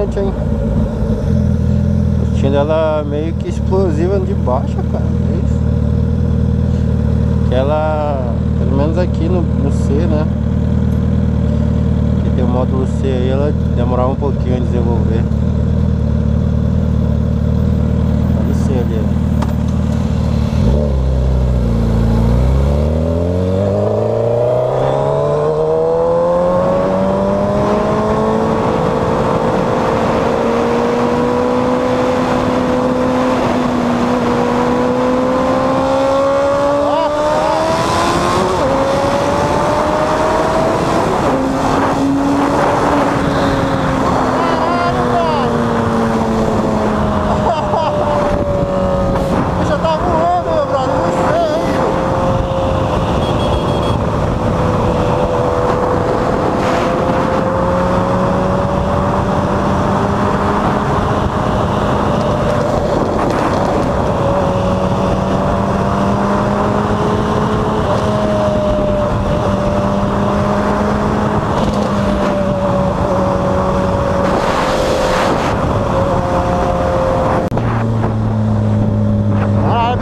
interessante, hein? O gostinho dela meio que explosiva de baixo, cara. É isso. Que ela, pelo menos aqui no C, né? Que tem o módulo C aí, ela demorava um pouquinho a desenvolver. Olha o C ali, ó.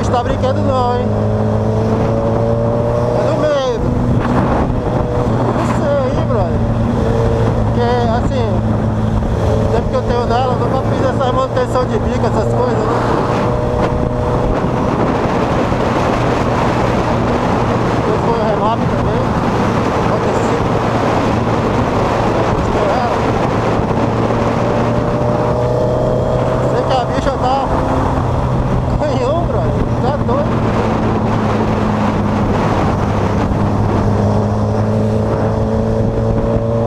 Tá brincando não, hein? É no meio. Não sei, brother. Porque assim, sempre que eu tenho nela, eu nunca fiz essa manutenção de bico, essas coisas, né? Eu fui o remap também. Aconteceu. Sei que a bicha tá canhão, brother. Tá doido.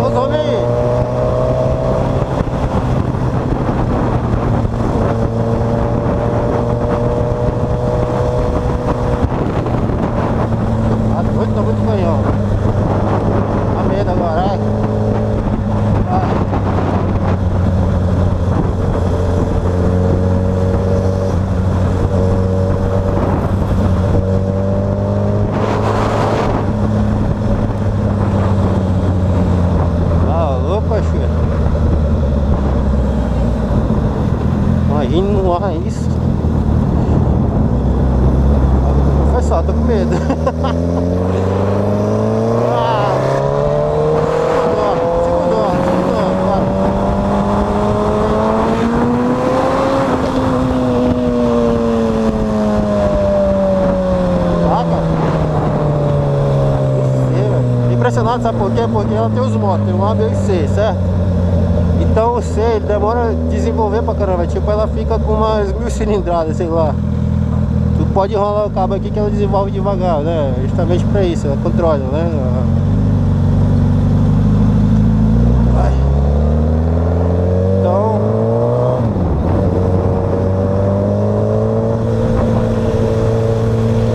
Os homens aí. Tá doido, tá muito canhão. Tá medo agora, é? Imagina no ar isso. Vou confessar, tô com medo. Segundo, bora. Cara. Impressionado, sabe por quê? Porque ela tem os motos, tem o A, B e C, certo? Então o C, ele demora a desenvolver pra caramba. Tipo, ela fica com umas 1000 cilindradas, sei lá. Tu pode enrolar o cabo aqui que ela desenvolve devagar, né? Justamente pra isso, ela controla, né? Vai. Então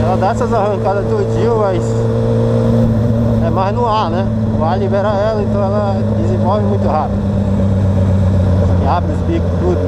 ela dá essas arrancadas tudinho, mas é mais no ar, né? O ar libera ela, então ela desenvolve muito rápido. Abre os bicos, tudo.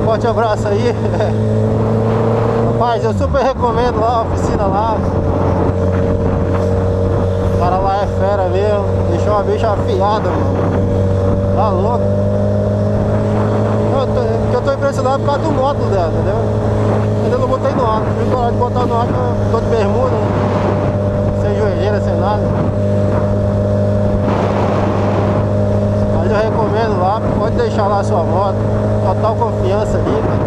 Forte abraço aí. Rapaz, eu super recomendo lá a oficina lá. O cara lá é fera mesmo. Deixou uma bicha afiada, mano. Tá louco. Eu tô impressionado por causa do módulo dela, entendeu? Ainda não botei no ar. Não tive coragem de botar no ar, que eu tô de bermuda, sem joelheira, sem nada. Mas eu recomendo lá, pode deixar lá a sua moto. Total confiança ali, cara.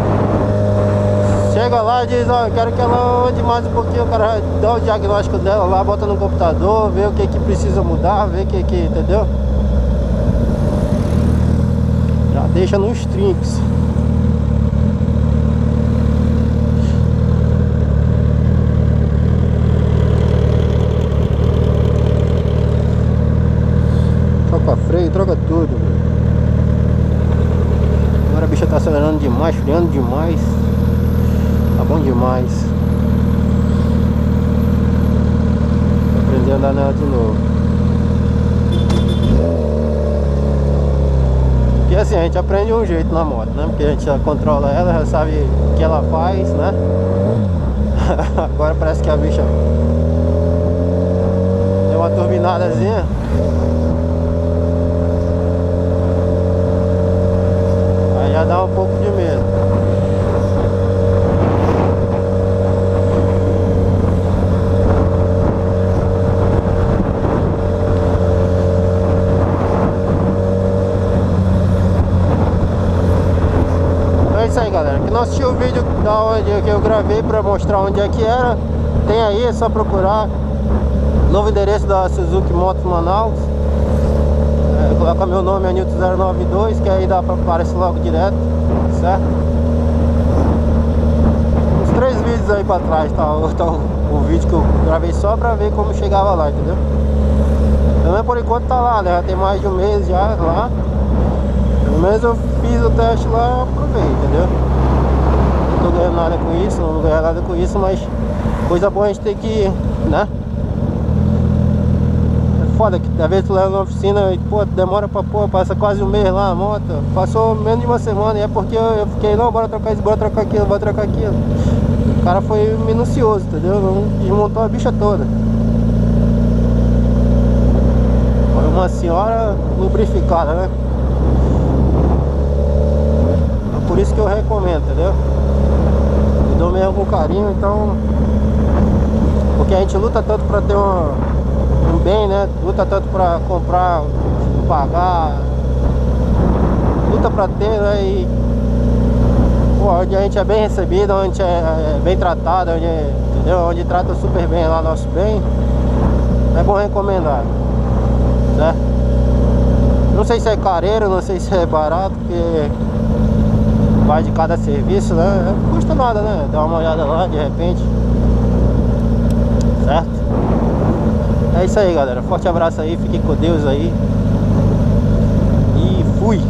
Chega lá e diz, ó, eu quero que ela ande mais um pouquinho. O cara dá o diagnóstico dela lá, bota no computador, vê o que precisa mudar, vê o que, entendeu? Já deixa nos trinques. Troca freio, troca tudo. Agora a bicha tá acelerando demais, freando demais. Tá bom demais. Vou aprender a andar nela de novo. Porque assim, a gente aprende um jeito na moto, né? Porque a gente já controla ela, já sabe o que ela faz, né? Agora parece que a bicha deu uma turbinadazinha. Aí já dá um pouco de medo. É isso aí, galera. Quem não assistiu o vídeo da onde que eu gravei pra mostrar onde é que era, tem aí, é só procurar. Novo endereço da Suzuki Motos Manaus. Coloca meu nome, é Nilton092, que aí dá pra aparecer logo direto, certo? Uns 3 vídeos aí pra trás, tá o vídeo que eu gravei só pra ver como chegava lá, entendeu? Também por enquanto tá lá, né? Já tem mais de um mês já lá. Pelo menos eu fiz o teste lá, aproveitei, entendeu? Não tô ganhando nada com isso, não vou ganhar nada com isso, mas coisa boa a gente tem que, né? Foda que às vezes tu leva na oficina e pô, demora pra pô, passa quase um mês lá a moto. Passou menos de uma semana e é porque eu fiquei, não, bora trocar isso, bora trocar aquilo, bora trocar aquilo. O cara foi minucioso, entendeu? Não desmontou a bicha toda. Foi uma senhora lubrificada, né? É por isso que eu recomendo, entendeu? Eu dou mesmo com carinho, então. Porque a gente luta tanto pra ter um bem, né? Luta tanto pra comprar, pagar, luta pra ter, né? E pô, onde a gente é bem recebido, onde a gente é bem tratado, onde, entendeu? Onde trata super bem lá nosso bem, é bom recomendar, certo? Não sei se é careiro, não sei se é barato, porque vai de cada serviço, né? Não custa nada, né? Dá uma olhada lá de repente, certo? É isso aí, galera. Forte abraço aí, fiquem com Deus aí. E fui!